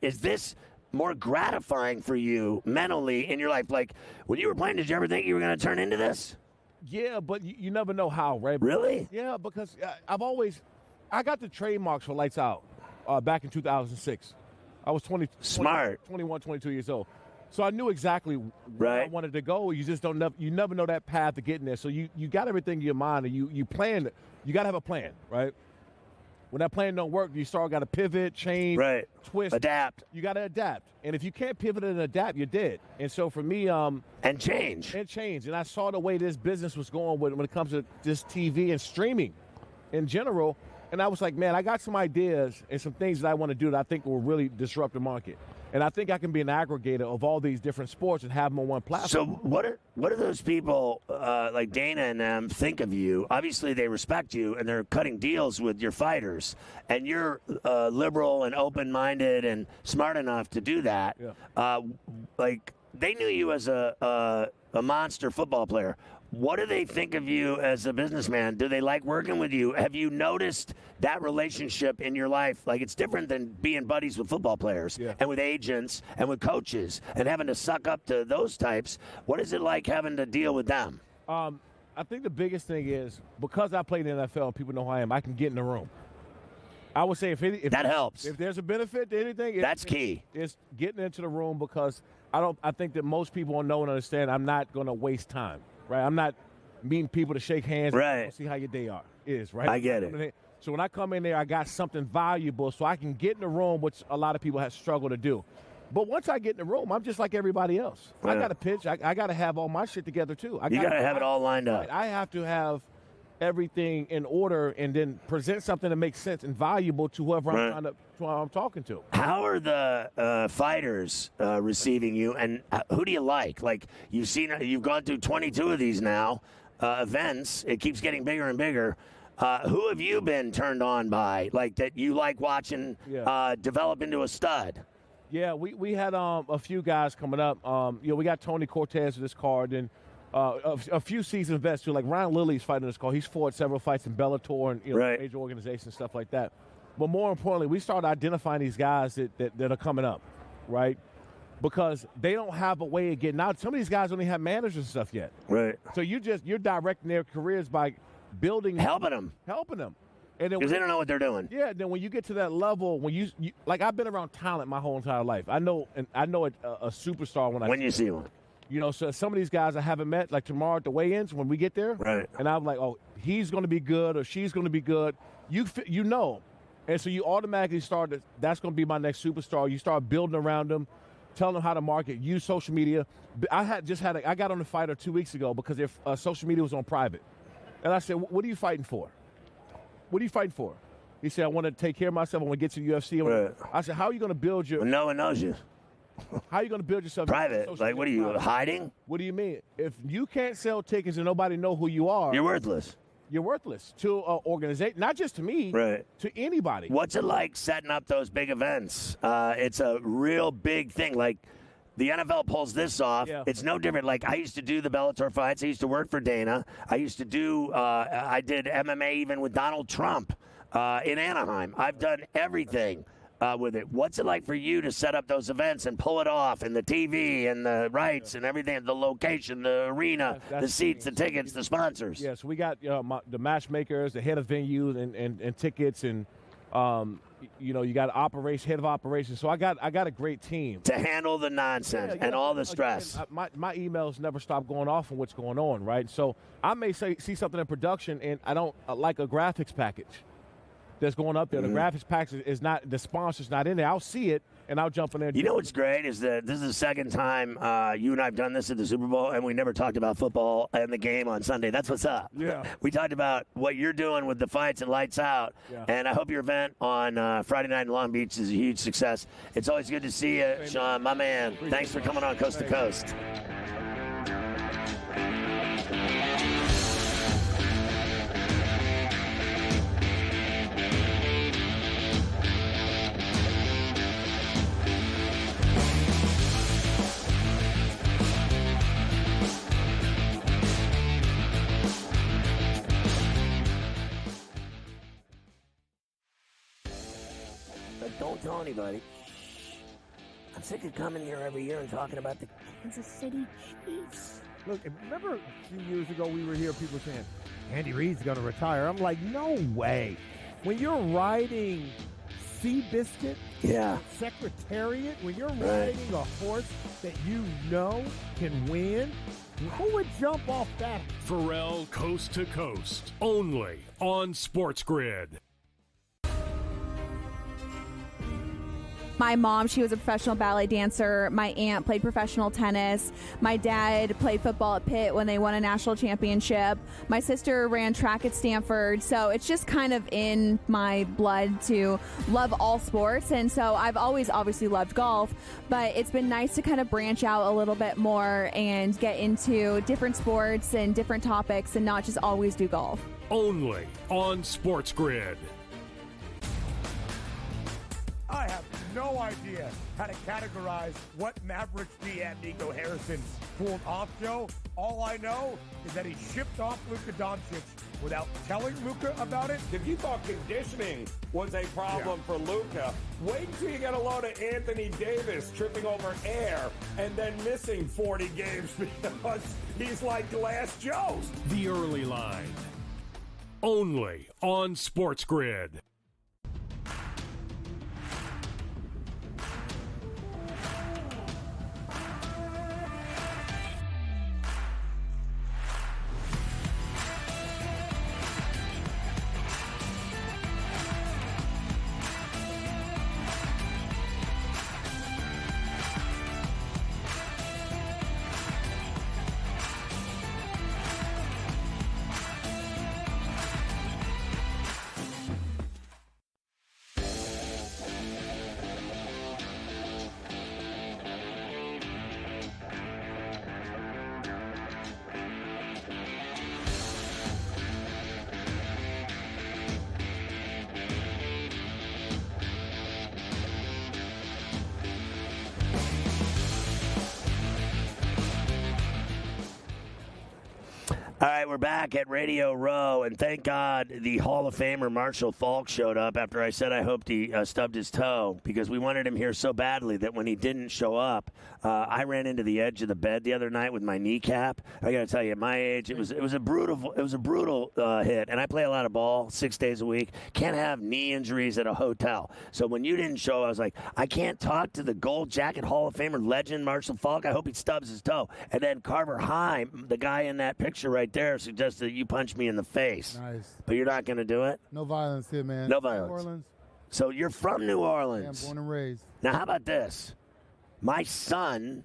Is this more gratifying for you mentally in your life? Like, when you were playing, did you ever think you were going to turn into this?
Yeah, but you never know how, right?
Really?
Yeah, because I got the trademarks for Lights Out back in 2006. I was 21, 22 years old. So I knew exactly where I wanted to go. You just you never know that path to getting there. So you got everything in your mind, and you plan. You got to have a plan, right? When that plan don't work, you got to pivot, change, twist,
adapt.
You got to adapt, and if you can't pivot and adapt, you're dead. And so for me,
and change,
and I saw the way this business was going when it comes to this TV and streaming in general. And I was like, man, I got some ideas and some things that I want to do that I think will really disrupt the market. And I think I can be an aggregator of all these different sports and have them on one platform.
So what are those people like Dana and them think of you? Obviously, they respect you, and they're cutting deals with your fighters. And you're liberal and open-minded and smart enough to do that.
Yeah.
Like, they knew you as a monster football player. What do they think of you as a businessman? Do they like working with you? Have you noticed that relationship in your life? Like, it's different than being buddies with football players and with agents and with coaches and having to suck up to those types. What is it like having to deal with them?
I think the biggest thing is, because I played in the NFL and people know who I am, I can get in the room. I would say if
that helps.
If there's a benefit to anything,
that's key.
It's getting into the room, because I think that most people know and understand I'm not going to waste time. Right, I'm not meeting people to shake hands and see how your day is, right?
I get it.
So when I come in there, I got something valuable so I can get in the room, which a lot of people have struggled to do. But once I get in the room, I'm just like everybody else. I got to pitch. I got to have all my shit together, too.
You got to have it all lined up.
I have to have everything in order and then present something that makes sense and valuable to whoever I'm talking to.
How are the fighters receiving you, and who do you like? Like, you've gone through 22 of these now events. It keeps getting bigger and bigger. Who have you been turned on by, like, that you like watching develop into a stud?
Yeah, we had a few guys coming up. We got Tony Cortez with this card, and a few seasoned vets too, like Ryan Lilly's fighting this call. He's fought several fights in Bellator and major organizations, stuff like that. But more importantly, we started identifying these guys that are coming up, right? Because they don't have a way of getting out. Some of these guys don't even have managers and stuff yet.
Right.
So you're directing their careers by building, helping them. And then
because they don't know what they're doing.
Yeah. Then when you get to that level, when you like, I've been around talent my whole entire life. I know a superstar when
you see one.
So some of these guys I haven't met, like tomorrow at the weigh-ins when we get there, and I'm like, oh, he's going to be good or she's going to be good. You know, and so you automatically start. That's going to be my next superstar. You start building around them, telling them how to market, use social media. I got on the fighter 2 weeks ago because if social media was on private, and I said, what are you fighting for? What are you fighting for? He said, I want to take care of myself. I want to get to the UFC. I said, how are you going to build your?
Well, no one knows you.
How are you going to build yourself?
Private. Like, what are you, hiding?
What do you mean? If you can't sell tickets and nobody know who you are,
you're worthless.
You're worthless to an organization, not just to me, to anybody.
What's it like setting up those big events? It's a real big thing. Like, the NFL pulls this off. Yeah. It's no different. Like, I used to do the Bellator fights. I used to work for Dana. I used to do, I did MMA even with Donald Trump in Anaheim. I've done everything. With it. What's it like for you to set up those events and pull it off, and the TV and the rights and everything, the location, the arena, the seats, the tickets, the sponsors?
Yes, we got the matchmakers, the head of venues and tickets, and you got head of operations. So I got a great team
to handle the nonsense and all the stress.
Again, my emails never stop going off on what's going on, right? So I may see something in production, and I don't like a graphics package that's going up there. The graphics package is not, the sponsor's not in there. I'll see it, and I'll jump in there.
You know what's great is that this is the second time you and I have done this at the Super Bowl, and we never talked about football and the game on Sunday. That's what's up.
Yeah.
We talked about what you're doing with the fights and lights out, and I hope your event on Friday night in Long Beach is a huge success. It's always good to see you, Sean, my man. Thanks for coming on Coast to Coast. Don't tell anybody. I'm sick of coming here every year and talking about the Kansas City Chiefs.
Look, remember a few years ago we were here, people saying, Andy Reid's going to retire. I'm like, no way. When you're riding Seabiscuit,
Yeah.
Secretariat, when you're riding a horse that you know can win, who would jump off that?
Ferrall Coast to Coast, only on SportsGrid.
My mom, she was a professional ballet dancer. My aunt played professional tennis. My dad played football at Pitt when they won a national championship. My sister ran track at Stanford. So it's just kind of in my blood to love all sports. And so I've always obviously loved golf, but it's been nice to kind of branch out a little bit more and get into different sports and different topics and not just always do golf.
Only on SportsGrid.
I have no idea how to categorize what Mavericks GM Nico Harrison pulled off, Joe. All I know is that he shipped off Luka Doncic without telling Luka about it.
If you thought conditioning was a problem for Luka, wait until you get a load of Anthony Davis tripping over air and then missing 40 games because he's like Glass Joe.
The Early Line. Only on SportsGrid.
All right, we're back at Radio Row, and thank God the Hall of Famer Marshall Faulk showed up after I said I hoped he stubbed his toe, because we wanted him here so badly that when he didn't show up, I ran into the edge of the bed the other night with my kneecap. I got to tell you, at my age, it was a brutal hit, and I play a lot of ball 6 days a week. Can't have knee injuries at a hotel. So when you didn't show, I was like, I can't talk to the Gold Jacket Hall of Famer legend Marshall Faulk. I hope he stubs his toe. And then Carver High, the guy in that picture right there, suggested that you punch me in the face.
Nice.
But you're not going to do it?
No violence here, man.
No violence.
New Orleans.
So you're from New
Yeah,
Orleans.
I'm born and raised.
Now, how about this? My son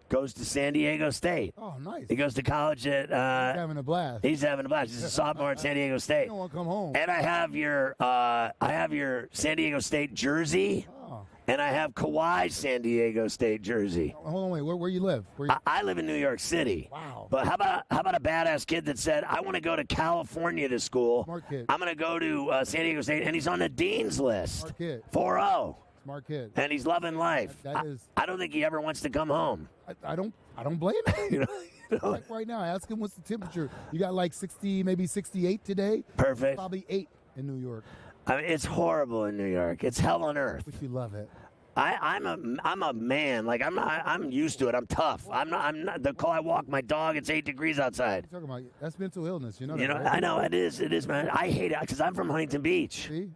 goes to San Diego State.
Oh, nice.
He goes to college at...
He's having a blast.
He's having a blast. He's a sophomore at San Diego State.
You don't want to come home.
And I have your San Diego State jersey.
Oh.
And I have Kawhi's San Diego State jersey.
Hold on, wait. Where you live?
I live in New York City.
Wow.
But how about a badass kid that said, I want to go to California to school.
Smart kid.
I'm going to go to San Diego State, and he's on the dean's list.
Smart kid.
4-0.
Smart kid.
And he's loving life.
That is.
I don't think he ever wants to come home.
I don't blame him. Like right now, ask him what's the temperature. You got like 60, maybe 68 today.
Perfect.
Probably 8 in New York.
I mean, it's horrible in New York. It's hell on earth.
But you love it.
I'm a man. Like I'm used to it. I'm tough. I'm not. The call I walk my dog. It's 8 degrees outside.
What are you talking about? That's mental illness. You know.
You know.
Right?
I know it is. It is, man. I hate it because I'm from Huntington Beach.
See,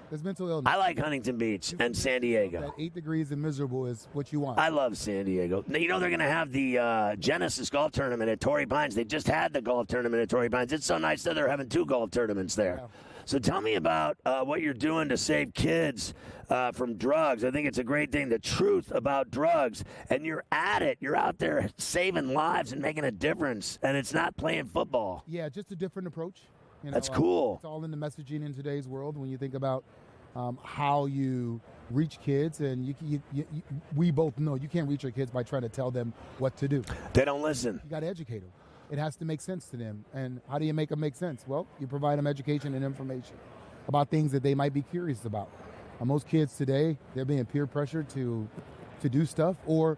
there's mental illness.
I like Huntington Beach and San Diego.
That 8 degrees and miserable is what you want.
I love San Diego. You know they're going to have the Genesis golf tournament at Torrey Pines. They just had the golf tournament at Torrey Pines. It's so nice that they're having 2 golf tournaments there.
Yeah.
So tell me about what you're doing to save kids from drugs. I think it's a great thing, the truth about drugs. And you're at it. You're out there saving lives and making a difference. And it's not playing football.
Yeah, just a different approach. You know,
That's cool.
It's all in the messaging in today's world when you think about how you reach kids. And we both know you can't reach your kids by trying to tell them what to do.
They don't listen.
You got to educate them. It has to make sense to them. And how do you make them make sense? Well, you provide them education and information about things that they might be curious about. Most kids today, they're being peer pressured to do stuff, or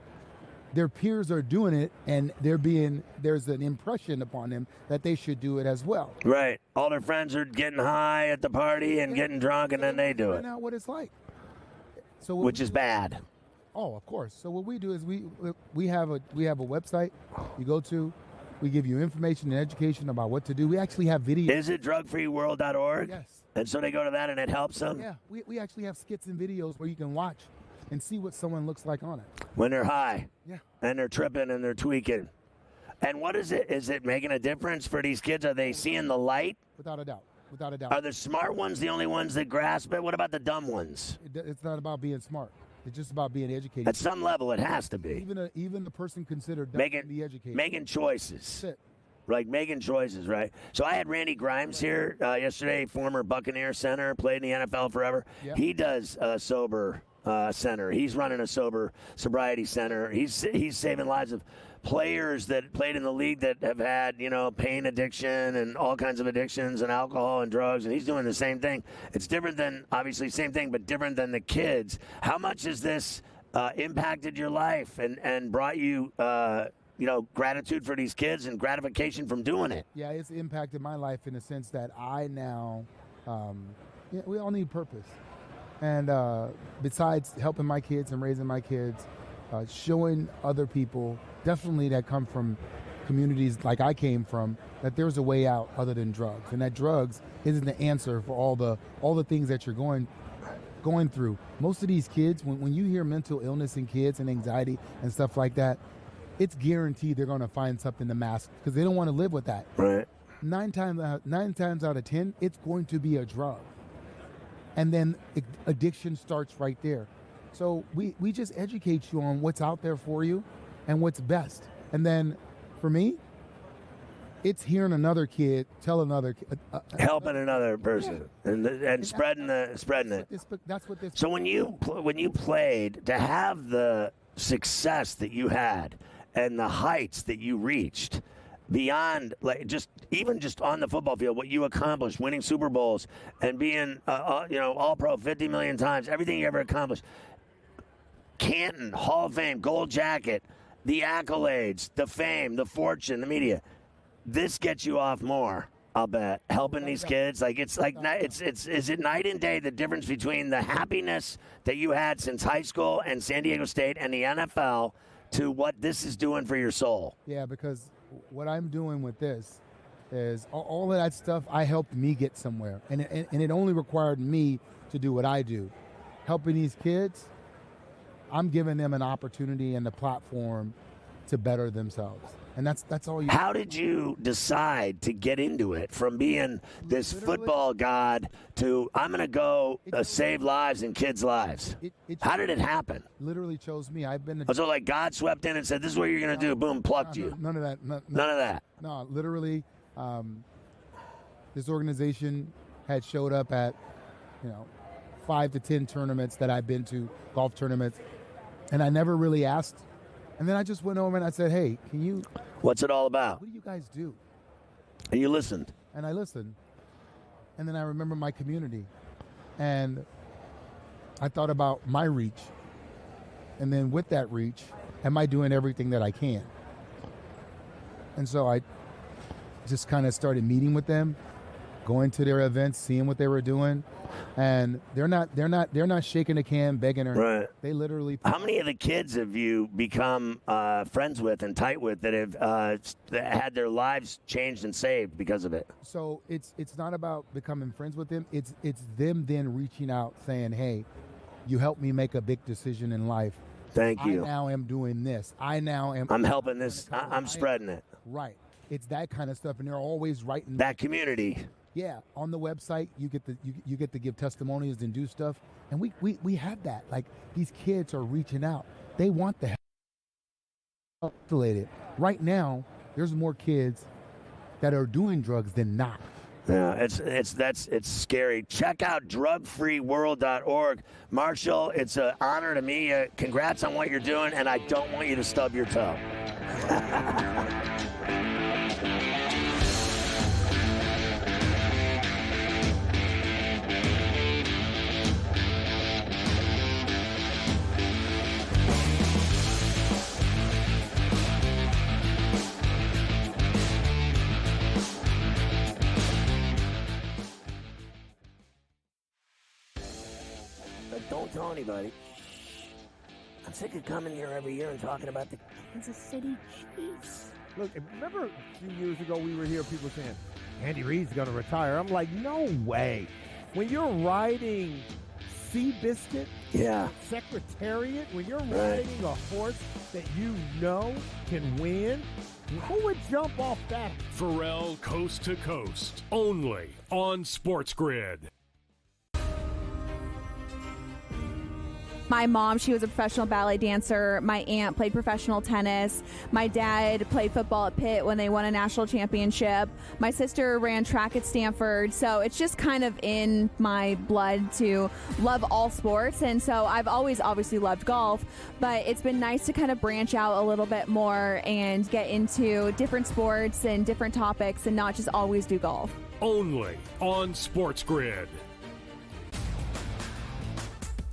their peers are doing it and there's an impression upon them that they should do it as well.
Right. All their friends are getting high at the party and getting drunk, and then they do it.
Find out what it's like. So
which is bad.
Oh, of course. So what we do is we have a website you go to. We give you information and education about what to do. We actually have videos.
Is it drugfreeworld.org?
Yes.
And so they go to that and it helps them?
Yeah, we actually have skits and videos where you can watch and see what someone looks like on it.
When they're high.
Yeah.
And they're tripping and they're tweaking. And what is it? Is it making a difference for these kids? Are they seeing the light?
Without a doubt. Without a doubt.
Are the smart ones the only ones that grasp it? What about the dumb ones?
It's not about being smart. It's just about being educated.
At some level, it has to be.
Even the person considered
Making-
be educated.
Making choices.
That's it.
Like making choices, right? So I had Randy Grimes here yesterday, former Buccaneer center, played in the NFL forever.
Yep.
He does sober center. He's running a sobriety center. He's saving lives of players that played in the league that have had, pain addiction and all kinds of addictions and alcohol and drugs, and he's doing the same thing. It's different than, obviously, same thing, but different than the kids. How much has this impacted your life and brought you gratitude for these kids and gratification from doing it?
Yeah, it's impacted my life in the sense that I now, we all need purpose. And besides helping my kids and raising my kids, showing other people, definitely that come from communities like I came from, that there's a way out other than drugs. And that drugs isn't the answer for all the things that you're going through. Most of these kids, when you hear mental illness in kids and anxiety and stuff like that, it's guaranteed they're going to find something to mask because they don't want to live with that.
Right.
9 times out of 10, it's going to be a drug. And then addiction starts right there. So we just educate you on what's out there for you and what's best. And then for me, it's hearing another kid tell another kid.
Helping another person and spreading it.
That's what this.
So when you played, to have the success that you had and the heights that you reached, beyond just on the football field, what you accomplished, winning Super Bowls and being all pro 50 million times, everything you ever accomplished, Canton, Hall of Fame, gold jacket, the accolades, the fame, the fortune, the media, this gets you off more, I'll bet, helping these kids. Is it night and day, the difference between the happiness that you had since high school and San Diego State and the NFL to what this is doing for your soul?
Yeah, because what I'm doing with this is all of that stuff I helped me get somewhere. And it only required me to do what I do. Helping these kids, I'm giving them an opportunity and a platform to better themselves. And that's all you.
How did you decide to get into it from being this football god to I'm going to go save lives and kids' lives? How did it happen?
Literally chose me. I've been.
So like God swept in and said, "This is what you're going to do." Boom, plucked you.
None of that.
None of that.
No, literally, this organization had showed up at 5 to 10 tournaments that I've been to, golf tournaments, and I never really asked. And then I just went over and I said, "Hey, can you?
What's it all about?
What do you guys do?"
And you listened.
And I listened. And then I remember my community. And I thought about my reach. And then with that reach, am I doing everything that I can? And so I just kind of started meeting with them, going to their events, seeing what they were doing. And they're not shaking a can, begging her.
Right.
They literally.
How many of the kids have you become friends with and tight with that have that had their lives changed and saved because of it?
So it's not about becoming friends with them. It's them then reaching out saying, "Hey, you helped me make a big decision in life.
Thank you.
I now am doing this. I'm
helping this. I'm spreading it."
Right. It's that kind of stuff, and they're always writing
that community.
Yeah, on the website you get to give testimonials and do stuff, and we have that. Like these kids are reaching out; they want the help. Right now, there's more kids that are doing drugs than not.
Yeah, it's scary. Check out drugfreeworld.org. Marshall, it's an honor to meet you. Congrats on what you're doing, and I don't want you to stub your toe. Don't tell anybody. I'm sick of coming here every year and talking about the Kansas City Chiefs.
Look, remember a few years ago we were here, people saying, Andy Reid's going to retire. I'm like, no way. when you're riding Seabiscuit,
Yeah.
Secretariat, when you're riding a horse that you know can win, who would jump off that?
Ferrall Coast to Coast, only on SportsGrid.
My mom, she was a professional ballet dancer. My aunt played professional tennis. My dad played football at Pitt when they won a national championship. My sister ran track at Stanford. So it's just kind of in my blood to love all sports. And so I've always obviously loved golf, but it's been nice to kind of branch out a little bit more and get into different sports and different topics and not just always do golf.
Only on SportsGrid.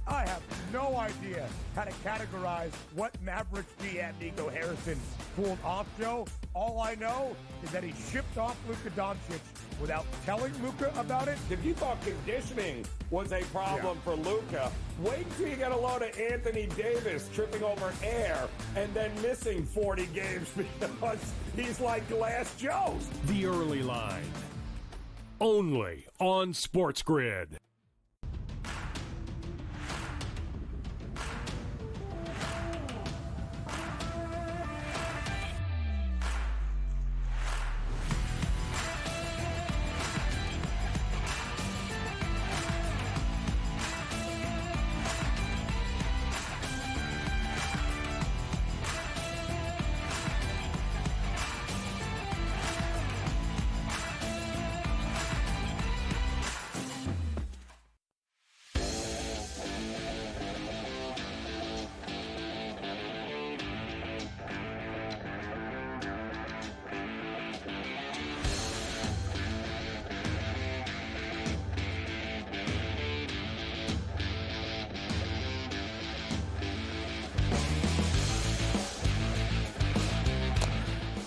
I have no idea how to categorize what Mavericks GM Nico Harrison pulled off, Joe. All I know is that he shipped off Luka Doncic without telling Luka about it.
If you thought conditioning was a problem for Luka, wait till you get a load of Anthony Davis tripping over air and then missing 40 games because he's like Glass Joe's.
The Early Line. Only on SportsGrid.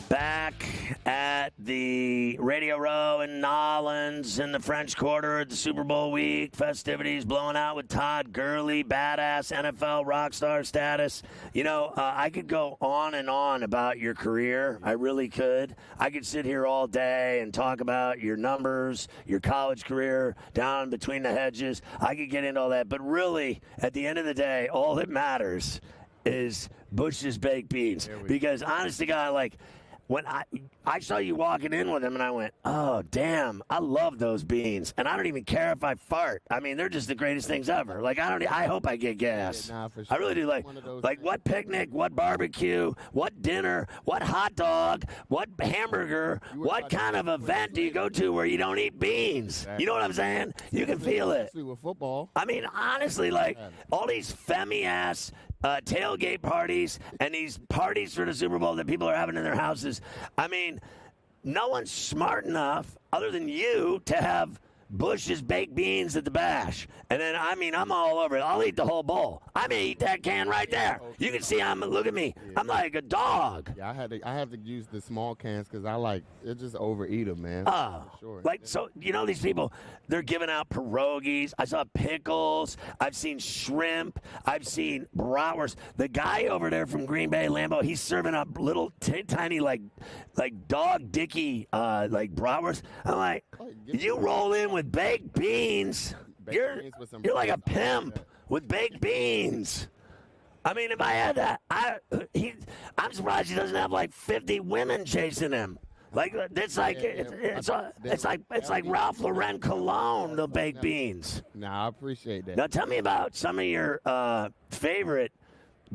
Back at the Radio Row in Nolens in the French Quarter at the Super Bowl week. Festivities blowing out with Todd Gurley, badass NFL rock star status. You know, I could go on and on about your career. I really could. I could sit here all day and talk about your numbers, your college career, down between the hedges. I could get into all that. But really, at the end of the day, all that matters is Bush's baked beans. Because honest to God, like, when I saw you walking in with them, and I went, oh, damn, I love those beans. And I don't even care if I fart. I mean, they're just the greatest things ever. Like, I hope I get gas.
Yeah, nah, for sure.
I really do. Like what picnic, what barbecue, what dinner, what hot dog, what hamburger, what kind of event do you go to where you don't eat beans? You know what I'm saying? You can feel it.
Especially with football.
I mean, honestly, like, all these femmy-ass tailgate parties and these parties for the Super Bowl that people are having in their houses. I mean, no one's smart enough, other than you, to have Bush's baked beans at the bash. And then, I mean, I'm all over it. I'll eat the whole bowl. I may eat that can right there. You can see look at me. I'm like a dog.
Yeah, I have to use the small cans because it just overeat them, man.
Sure. Like, so, you know, these people, they're giving out pierogies. I saw pickles. I've seen shrimp. I've seen bratwurst. The guy over there from Green Bay, Lambeau, he's serving up little tiny, like dog dicky, like bratwurst. I'm like, you roll in with baked beans. You're like a pimp with baked beans. I mean, if I had that, I'm surprised he doesn't have like 50 women chasing him. Like it's like Ralph Lauren cologne, the baked beans.
Nah, I appreciate that.
Now tell me about some of your favorite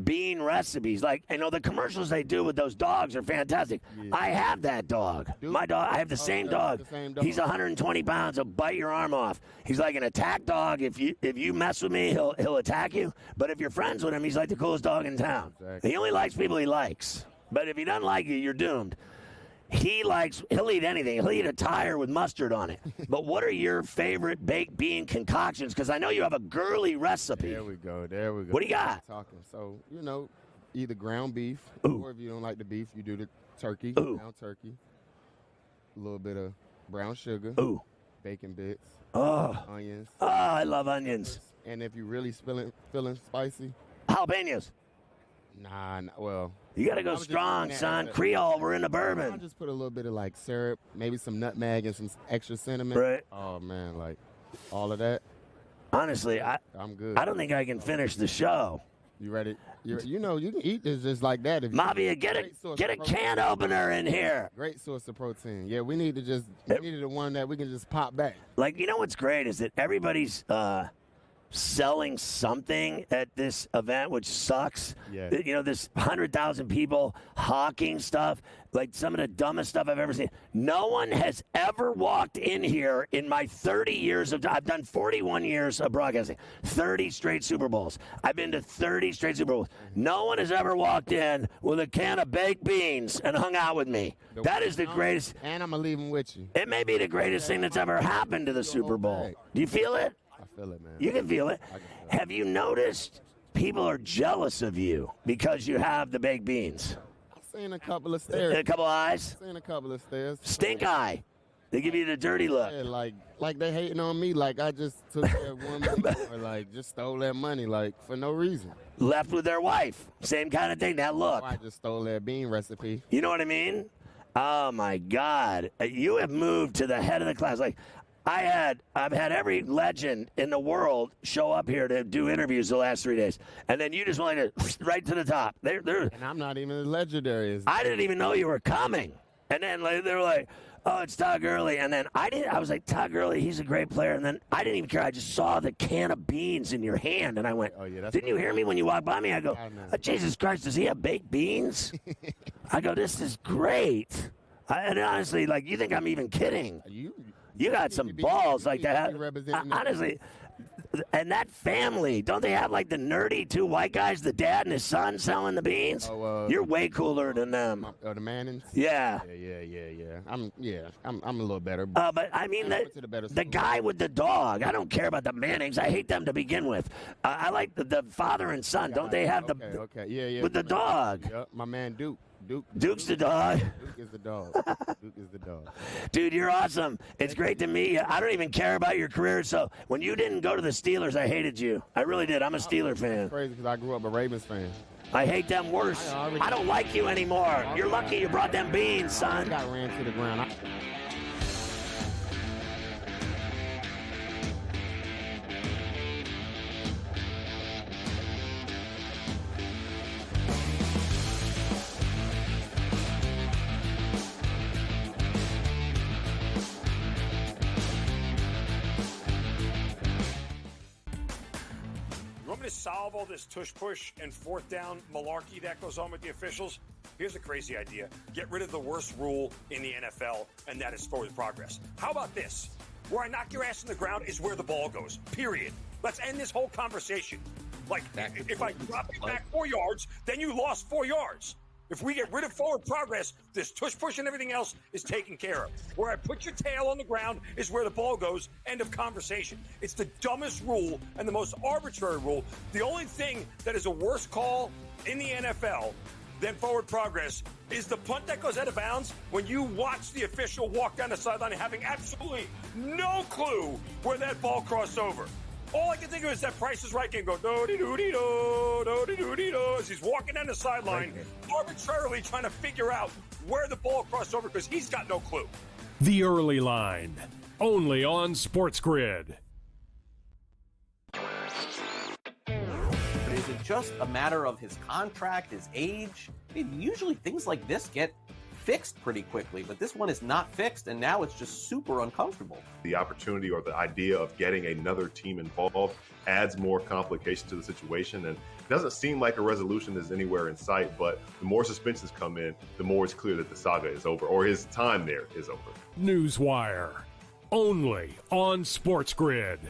bean recipes. Like, you know, the commercials they do with those dogs are fantastic. Yeah. I have that dog. My dog, I have the same dog. He's 120 pounds. He'll bite your arm off. He's like an attack dog. If you mess with me, he'll attack you. But if you're friends with him, he's like the coolest dog in town. Exactly. He only likes people he likes. But if he doesn't like you, you're doomed. He'll eat anything. He'll eat a tire with mustard on it. But what are your favorite baked bean concoctions? Because I know you have a girly recipe.
There we go.
What do you got?
So, you know, either ground beef, or if you don't like the beef, you do the turkey, ground turkey, a little bit of brown sugar, bacon bits, onions.
Oh, I love onions.
And if you're really feeling spicy,
jalapenos.
Nah, well.
You got to go strong, son. Creole, we're in the bourbon.
I'll just put a little bit of, like, syrup, maybe some nutmeg and some extra cinnamon.
Right.
Oh, man, like. all of that.
Honestly,
I'm good.
I don't think I can finish the show.
You ready? You know, you can eat this just like that. If
Mavia, get a can opener in here.
Great source of protein. Yeah, we needed the one that we can just pop back.
Like, you know what's great is that everybody's selling something at this event, which sucks.
Yeah.
You know, this 100,000 people hawking stuff, like some of the dumbest stuff I've ever seen. No one has ever walked in here in my 30 years I've done 41 years of broadcasting, 30 straight Super Bowls. I've been to 30 straight Super Bowls. No one has ever walked in with a can of baked beans and hung out with me. That is the greatest.
And I'm going to leave them with you.
It may be the greatest thing that's ever happened to the Super Bowl. Do you feel it?
I feel it, man.
You can feel it. Have you noticed people are jealous of you because you have the baked beans?
I've seen a couple of stares.
A couple eyes?
I've seen a couple of stares.
Stink eye. They give you the dirty look.
Yeah, like they hating on me, like I just took their woman or like just stole their money, like for no reason.
Left with their wife. Same kind of thing, that look.
Or I just stole their bean recipe.
You know what I mean? Oh, my God. You have moved to the head of the class. Like, I've had every legend in the world show up here to do interviews the last 3 days, and then you just went right to the top. They're
and I'm not even as legendary as.
I didn't even know you were coming, and then they were like, "Oh, it's Todd Gurley," and then I was like, "Todd Gurley, he's a great player," and then I didn't even care. I just saw the can of beans in your hand, and I went,
"Oh yeah, that's."
Didn't you hear me when you walked by me? I go, "Jesus Christ, does he have baked beans?" I go, "This is great," and honestly, like, you think I'm even kidding? You got some balls like that. Honestly, and that family, don't they have like the nerdy two white guys, the dad and his son selling the beans? You're way cooler than them.
The Mannings?
Yeah.
Yeah. I'm a little better.
But I mean, the guy with the dog, I don't care about the Mannings. I hate them to begin with. I like the father and son. Don't they have
Yeah.
With the dog?
Yep, my man Duke.
Duke's the dog.
Duke is the dog. Duke is the dog.
Dude, you're awesome. It's great to meet you. I don't even care about your career. So when you didn't go to the Steelers, I hated you. I really did. I'm a Steeler fan.
That's crazy because I grew up a Ravens fan.
I hate them worse. I don't like you anymore. You're lucky you brought them beans, son.
I got ran to the ground.
Solve all this tush push and fourth down malarkey that goes on with the officials? Here's a crazy idea. Get rid of the worst rule in the NFL, and that is forward progress. How about this? Where I knock your ass in the ground is where the ball goes, period. Let's end this whole conversation. Like, if I drop you back 4 yards, then you lost 4 yards. If we get rid of forward progress, this tush push and everything else is taken care of. Where I put your tail on the ground is where the ball goes. End of conversation. It's the dumbest rule and the most arbitrary rule. The only thing that is a worse call in the NFL than forward progress is the punt that goes out of bounds when you watch the official walk down the sideline having absolutely no clue where that ball crossed over. All I can think of is that Price is Right game go do-de-do-de-do, do-de-do-de-do, as he's walking down the sideline, arbitrarily trying to figure out where the ball crossed over because he's got no clue.
The Early Line, only on SportsGrid.
But is it just a matter of his contract, his age? I mean, usually things like this get fixed pretty quickly, but this one is not fixed, and now it's just super uncomfortable.
The opportunity or the idea of getting another team involved adds more complication to the situation, and it doesn't seem like a resolution is anywhere in sight, but the more suspensions come in, the more it's clear that the saga is over, or his time there is over.
Newswire, only on SportsGrid.